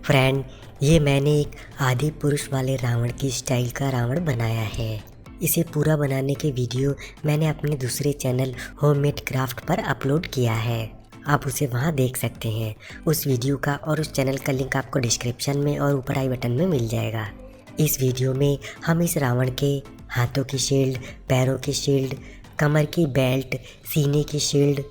Friend, ये मैंने एक आदि पुरुष वाले रावण की स्टाइल का रावण बनाया है। इसे पूरा बनाने के वीडियो मैंने अपने दूसरे चैनल होममेड क्राफ्ट पर अपलोड किया है। आप उसे वहाँ देख सकते हैं। उस वीडियो का और उस चैनल का लिंक आपको डिस्क्रिप्शन में और ऊपर आई बटन में मिल जाएगा। इस वीडियो में हम इस रावण के हाथों की शील्ड, पैरों की शील्ड, कमर की बेल्ट, सीने की शील्ड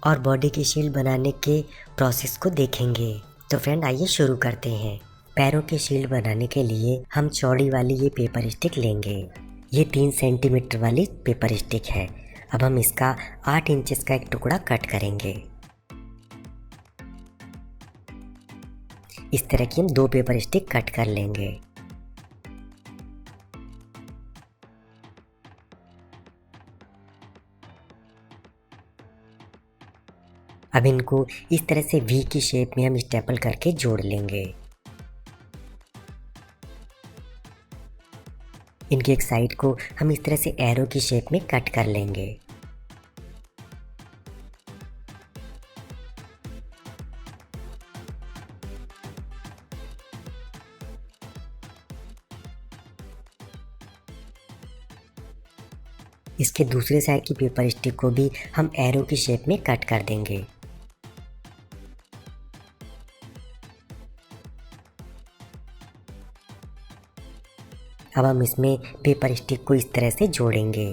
और बॉडी की शील्ड बनाने के प्रोसेस को देखेंगे। तो फ्रेंड, आइए शुरू करते हैं। पैरों की शील्ड बनाने के लिए हम चौड़ी वाली ये पेपर स्टिक लेंगे। ये 3 सेंटीमीटर वाली पेपर स्टिक है। अब हम इसका 8 इंचेस का एक टुकड़ा कट करेंगे। इस तरह की हम 2 पेपर स्टिक कट कर लेंगे। अब इनको इस तरह से वी की शेप में हम स्टेपल करके जोड़ लेंगे। इनकी एक साइड को हम इस तरह से एरो की शेप में कट कर लेंगे। इसके दूसरे साइड की पेपर स्टिक को भी हम एरो की शेप में कट कर देंगे। अब हम इसमें पेपर स्टिक को इस तरह से जोड़ेंगे।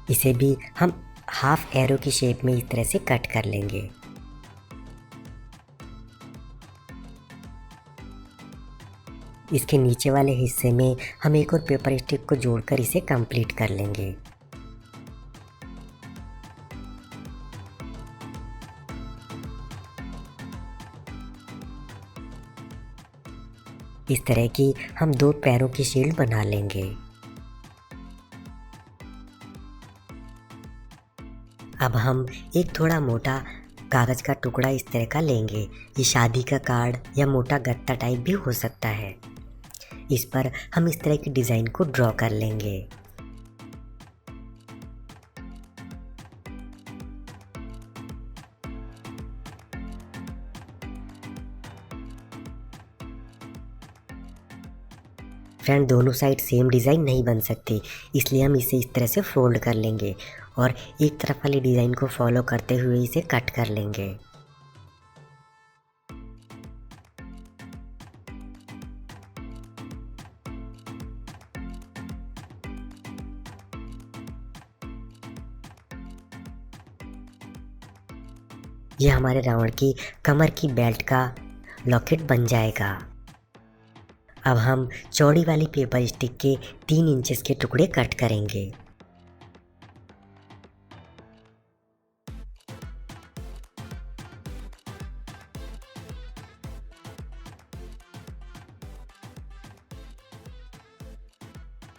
इसे भी हम हाफ एरो की शेप में इस तरह से कट कर लेंगे। इसके नीचे वाले हिस्से में हम एक और पेपर स्टिक को जोड़कर इसे कंप्लीट कर लेंगे। इस तरह की हम 2 पैरों की शील्ड बना लेंगे। अब हम एक थोड़ा मोटा कागज का टुकड़ा इस तरह का लेंगे। ये शादी का कार्ड या मोटा गत्ता टाइप भी हो सकता है। इस पर हम इस तरह की डिज़ाइन को ड्रॉ कर लेंगे। फ्रेंड, दोनों साइड सेम डिज़ाइन नहीं बन सकती, इसलिए हम इसे इस तरह से फोल्ड कर लेंगे और एक तरफ वाली डिज़ाइन को फॉलो करते हुए इसे कट कर लेंगे। ये हमारे रावण की कमर की बेल्ट का लॉकेट बन जाएगा। अब हम चौड़ी वाली पेपर स्टिक के 3 इंचेस के टुकड़े कट करेंगे।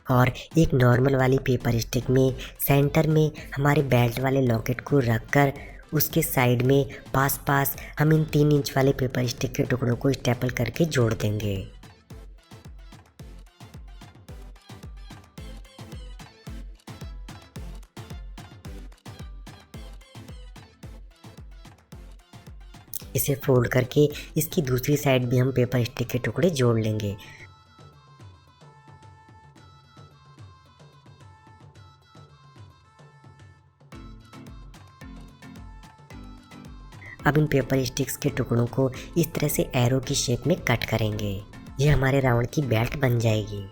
और एक नॉर्मल वाली पेपर स्टिक में सेंटर में हमारे बेल्ट वाले लॉकेट को रखकर उसके साइड में पास हम इन 3 इंच वाले पेपर स्टिक के टुकड़ों को स्टेपल करके जोड़ देंगे। इसे फोल्ड करके इसकी दूसरी साइड भी हम पेपर स्टिक के टुकड़े जोड़ लेंगे। अब इन पेपर स्टिक्स के टुकड़ों को इस तरह से एरो की शेप में कट करेंगे। ये हमारे रावण की बेल्ट बन जाएगी।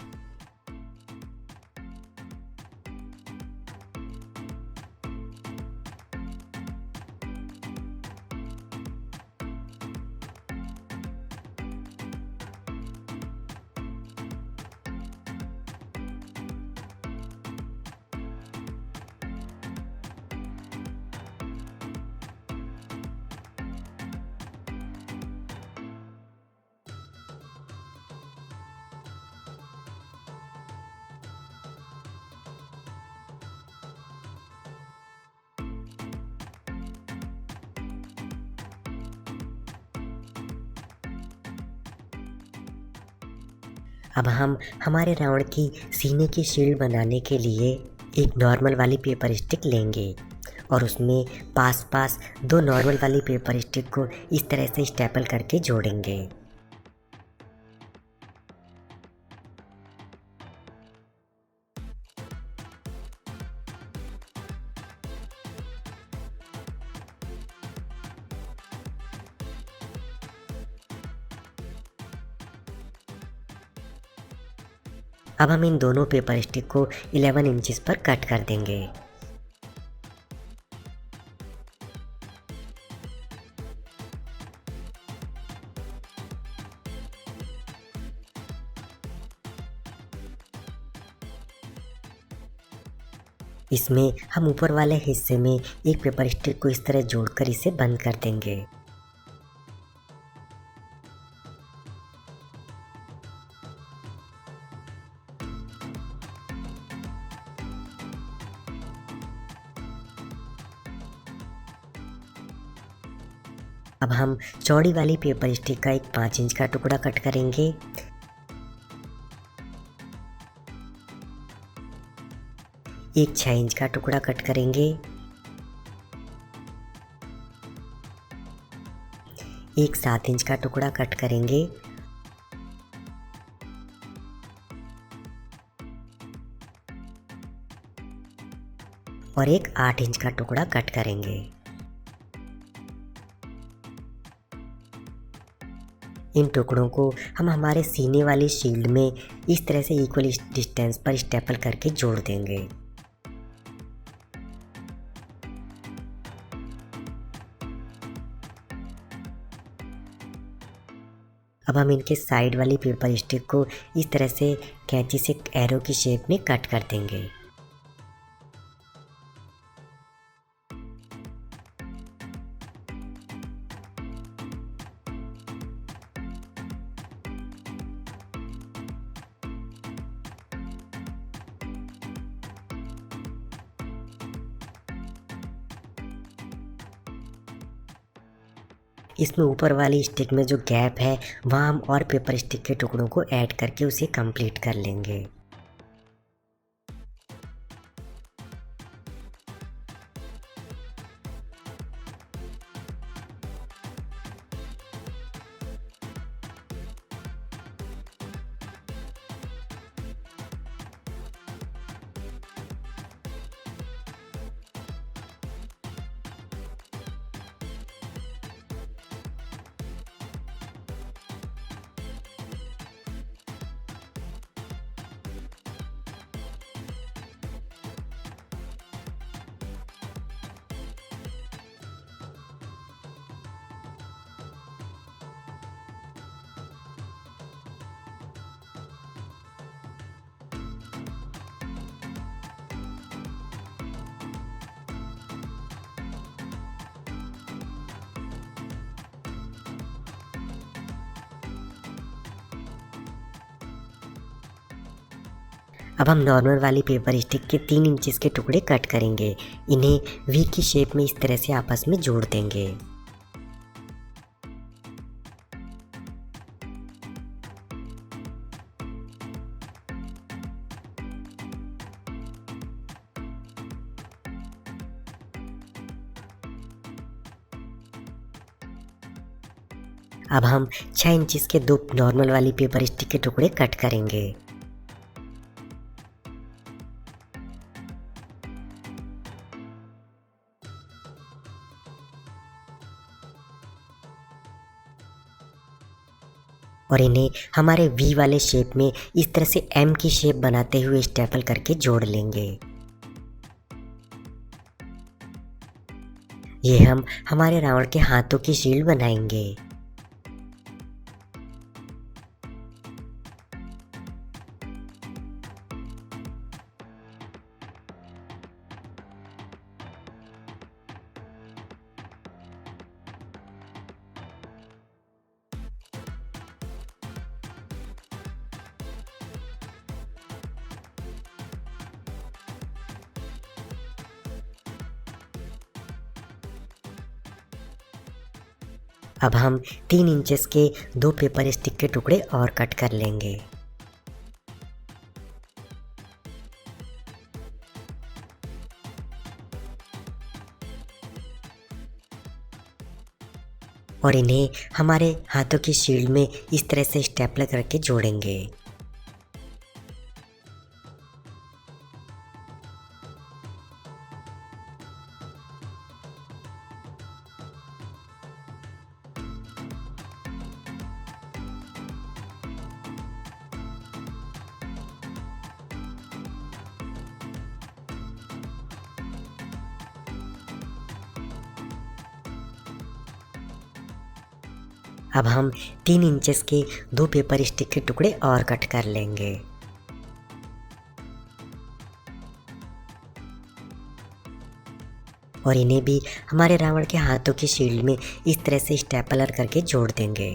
अब हम हमारे रावण की सीने की शील्ड बनाने के लिए एक नॉर्मल वाली पेपर स्टिक लेंगे और उसमें पास पास दो नॉर्मल वाली पेपर स्टिक को इस तरह से स्टेपल करके जोड़ेंगे। अब हम इन दोनों पेपर स्टिक को 11 इंचेस पर कट कर देंगे। इसमें हम ऊपर वाले हिस्से में एक पेपर स्टिक को इस तरह जोड़कर इसे बंद कर देंगे। अब हम चौड़ी वाली पेपर स्टिक का एक 5 इंच का टुकड़ा कट करेंगे। एक 6 इंच का टुकड़ा कट करेंगे। एक 7 इंच का टुकड़ा कट करेंगे। और एक 8 इंच का टुकड़ा कट करेंगे। इन टुकड़ों को हम हमारे सीने वाली शील्ड में इस तरह से इक्वल डिस्टेंस पर स्टेपल करके जोड़ देंगे। अब हम इनके साइड वाली पेपर स्टिक को इस तरह से कैंची से एरो की शेप में कट कर देंगे। इसमें ऊपर वाली स्टिक में जो गैप है वहाँ हम और पेपर स्टिक के टुकड़ों को ऐड करके उसे कंप्लीट कर लेंगे। अब हम नॉर्मल वाली पेपर स्टिक के 3 इंचेस के टुकड़े कट करेंगे। इन्हें वी की शेप में इस तरह से आपस में जोड़ देंगे। अब हम 6 इंचेस के दो नॉर्मल वाली पेपर स्टिक के टुकड़े कट करेंगे। और इन्हें हमारे वी वाले शेप में इस तरह से एम की शेप बनाते हुए स्टेपल करके जोड़ लेंगे। ये हम हमारे रावण के हाथों की शील्ड बनाएंगे। अब हम 3 इंचेस के दो पेपर स्टिक के टुकड़े और कट कर लेंगे। और इन्हें हमारे हाथों की शील्ड में इस तरह से स्टेपलर करके जोड़ेंगे। अब हम 3 इंचेस के 2 पेपर स्टिक के टुकड़े और कट कर लेंगे। और इन्हें भी हमारे रावण के हाथों की शील्ड में इस तरह से स्टेपलर करके जोड़ देंगे।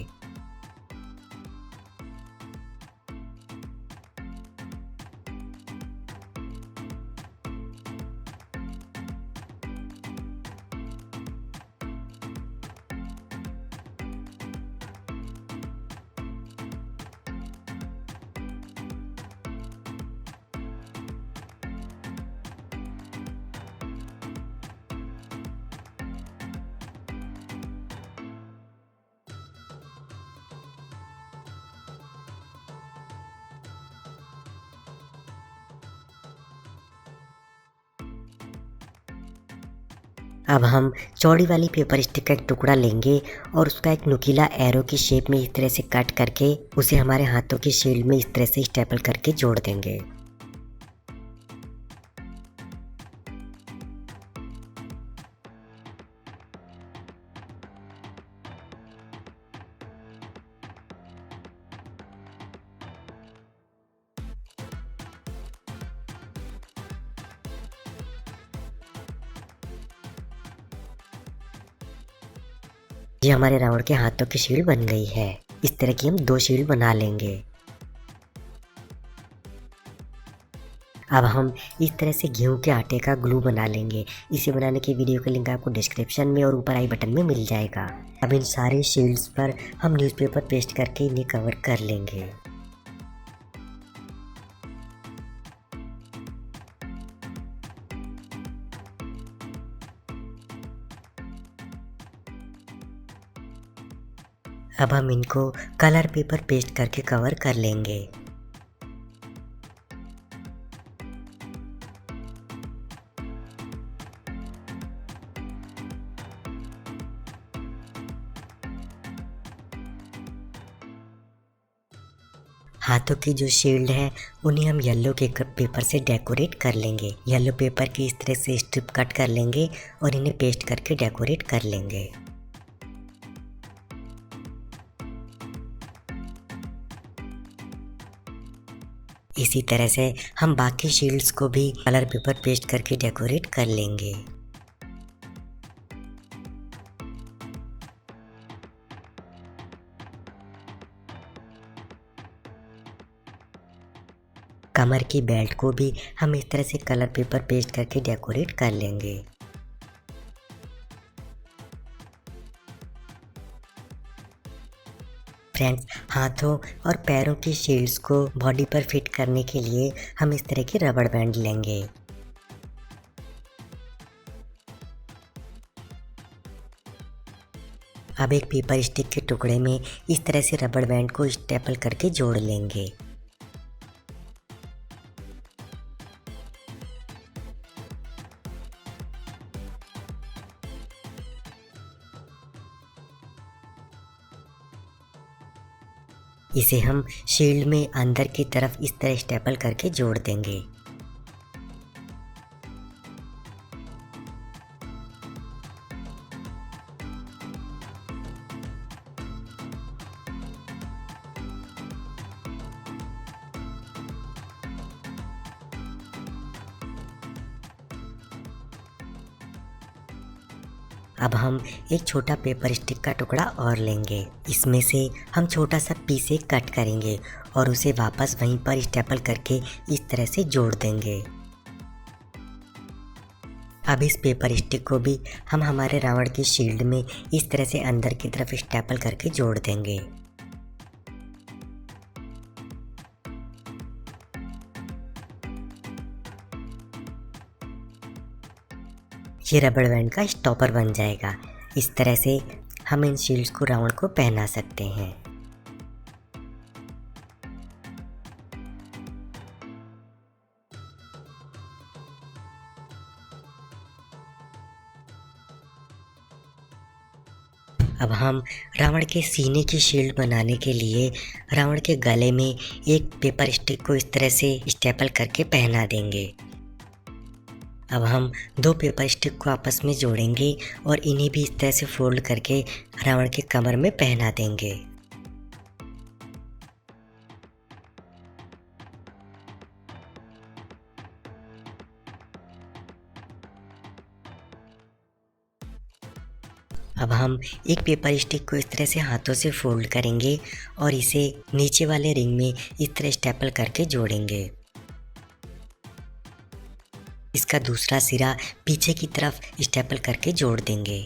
अब हम चौड़ी वाली पेपर स्टिक का एक टुकड़ा लेंगे और उसका एक नुकीला एरो की शेप में इस तरह से कट करके उसे हमारे हाथों की शील्ड में इस तरह से स्टेपल करके जोड़ देंगे। ये हमारे रावण के हाथों की शील्ड बन गई है। इस तरह की हम 2 शील्ड बना लेंगे। अब हम इस तरह से गेहूं के आटे का ग्लू बना लेंगे। इसे बनाने की वीडियो का लिंक आपको डिस्क्रिप्शन में और ऊपर आई बटन में मिल जाएगा। अब इन सारे शील्ड्स पर हम न्यूज़पेपर पेस्ट करके इन्हें कवर कर लेंगे। अब हम इनको कलर पेपर पेस्ट करके कवर कर लेंगे। हाथों की जो शील्ड है उन्हें हम येलो के पेपर से डेकोरेट कर लेंगे। येलो पेपर की इस तरह से स्ट्रिप कट कर लेंगे और इन्हें पेस्ट करके डेकोरेट कर लेंगे। इसी तरह से हम बाकी शील्ड्स को भी कलर पेपर पेस्ट करके डेकोरेट कर लेंगे। कमर की बेल्ट को भी हम इस तरह से कलर पेपर पेस्ट करके डेकोरेट कर लेंगे। फ्रेंड्स, हाथों और पैरों की शील्ड्स को बॉडी पर फिट करने के लिए हम इस तरह की रबड़ बैंड लेंगे। अब एक पेपर स्टिक के टुकड़े में इस तरह से रबड़ बैंड को स्टेपल करके जोड़ लेंगे। इसे हम शील्ड में अंदर की तरफ इस तरह स्टेपल करके जोड़ देंगे। अब हम एक छोटा पेपर स्टिक का टुकड़ा और लेंगे। इसमें से हम छोटा सा पीस कट करेंगे और उसे वापस वहीं पर स्टेपल करके इस तरह से जोड़ देंगे। अब इस पेपर स्टिक को भी हम हमारे रावण की शील्ड में इस तरह से अंदर की तरफ स्टेपल करके जोड़ देंगे। ये रबड़ बैंड का स्टॉपर बन जाएगा। इस तरह से हम इन शील्ड्स को रावण को पहना सकते हैं। अब हम रावण के सीने की शील्ड बनाने के लिए रावण के गले में एक पेपर स्टिक को इस तरह से स्टेपल करके पहना देंगे। अब हम दो पेपर स्टिक को आपस में जोड़ेंगे और इन्हें भी इस तरह से फोल्ड करके रावण के कमर में पहना देंगे। अब हम एक पेपर स्टिक को इस तरह से हाथों से फोल्ड करेंगे और इसे नीचे वाले रिंग में इस तरह स्टेपल करके जोड़ेंगे। इसका दूसरा सिरा पीछे की तरफ स्टेपल करके जोड़ देंगे।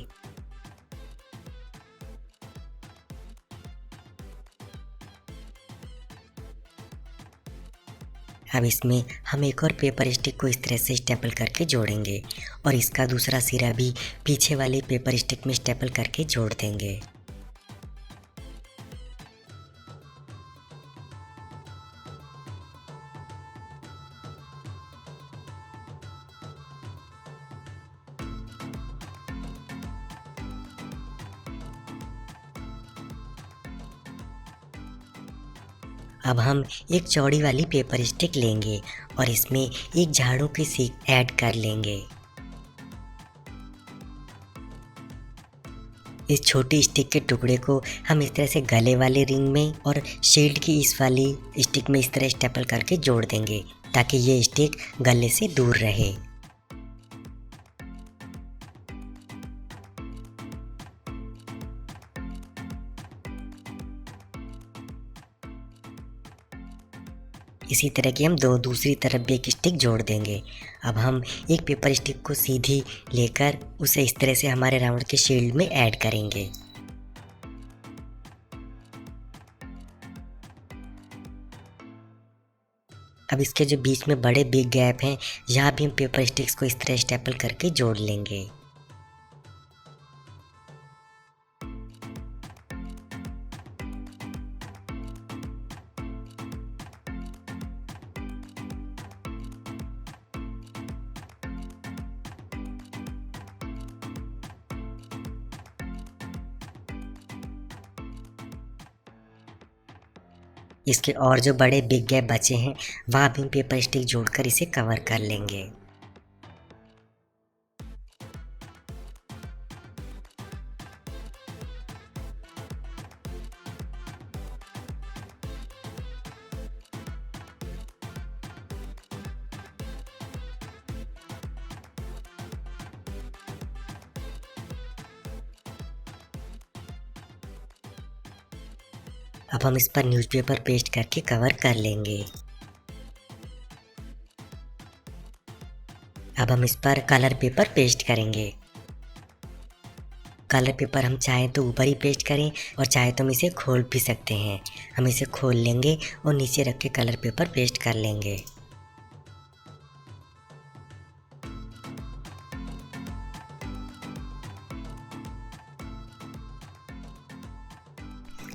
अब इसमें हम एक और पेपर स्टिक को इस तरह से स्टेपल करके जोड़ेंगे और इसका दूसरा सिरा भी पीछे वाले पेपर स्टिक में स्टेपल करके जोड़ देंगे। अब हम एक चौड़ी वाली पेपर स्टिक लेंगे और इसमें एक झाड़ू की सीख ऐड कर लेंगे। इस छोटी स्टिक के टुकड़े को हम इस तरह से गले वाले रिंग में और शील्ड की इस वाली स्टिक में इस तरह स्टेपल करके जोड़ देंगे ताकि ये स्टिक गले से दूर रहे। इसी तरह की हम दूसरी तरफ भी एक स्टिक जोड़ देंगे। अब हम एक पेपर स्टिक को सीधी लेकर उसे इस तरह से हमारे राउंड के शील्ड में ऐड करेंगे। अब इसके जो बीच में बड़े बिग गैप हैं, यहाँ भी हम पेपर स्टिक्स को इस तरह स्टेपल करके जोड़ लेंगे। इसके और जो बड़े बिग गैप बचे हैं वहाँ भी हम पेपर स्टिक जोड़कर इसे कवर कर लेंगे। अब हम इस पर न्यूज़पेपर पेस्ट करके कवर कर लेंगे। अब हम इस पर कलर पेपर पेस्ट करेंगे। कलर पेपर हम चाहें तो ऊपर ही पेस्ट करें और चाहे तो हम इसे खोल भी सकते हैं। हम इसे खोल लेंगे और नीचे रख के कलर पेपर पेस्ट कर लेंगे।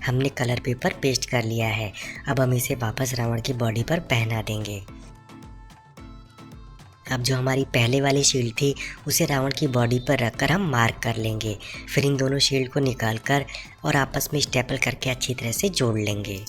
हमने कलर पेपर पेस्ट कर लिया है। अब हम इसे वापस रावण की बॉडी पर पहना देंगे। अब जो हमारी पहले वाली शील्ड थी उसे रावण की बॉडी पर रखकर हम मार्क कर लेंगे। फिर इन दोनों शील्ड को निकालकर और आपस में स्टेपल करके अच्छी तरह से जोड़ लेंगे।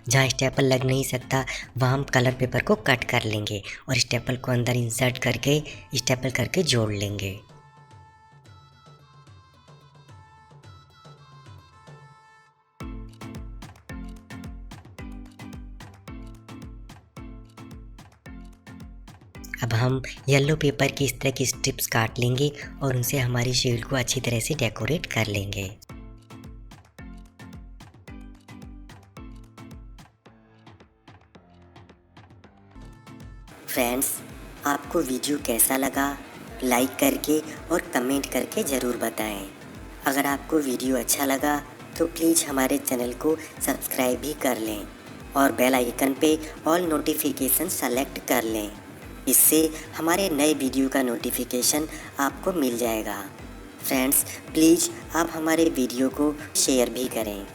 जहाँ स्टेपल लग नहीं सकता वहाँ हम कलर पेपर को कट कर लेंगे और स्टेपल को अंदर इंसर्ट करके स्टेपल करके जोड़ लेंगे। अब हम येलो पेपर की इस तरह की स्ट्रिप्स काट लेंगे और उनसे हमारी शील्ड को अच्छी तरह से डेकोरेट कर लेंगे। फ्रेंड्स, आपको वीडियो कैसा लगा लाइक करके और कमेंट करके ज़रूर बताएं। अगर आपको वीडियो अच्छा लगा तो प्लीज़ हमारे चैनल को सब्सक्राइब भी कर लें और बेल आइकन पे ऑल नोटिफिकेशन सेलेक्ट कर लें। इससे हमारे नए वीडियो का नोटिफिकेशन आपको मिल जाएगा। फ्रेंड्स, प्लीज़ आप हमारे वीडियो को शेयर भी करें।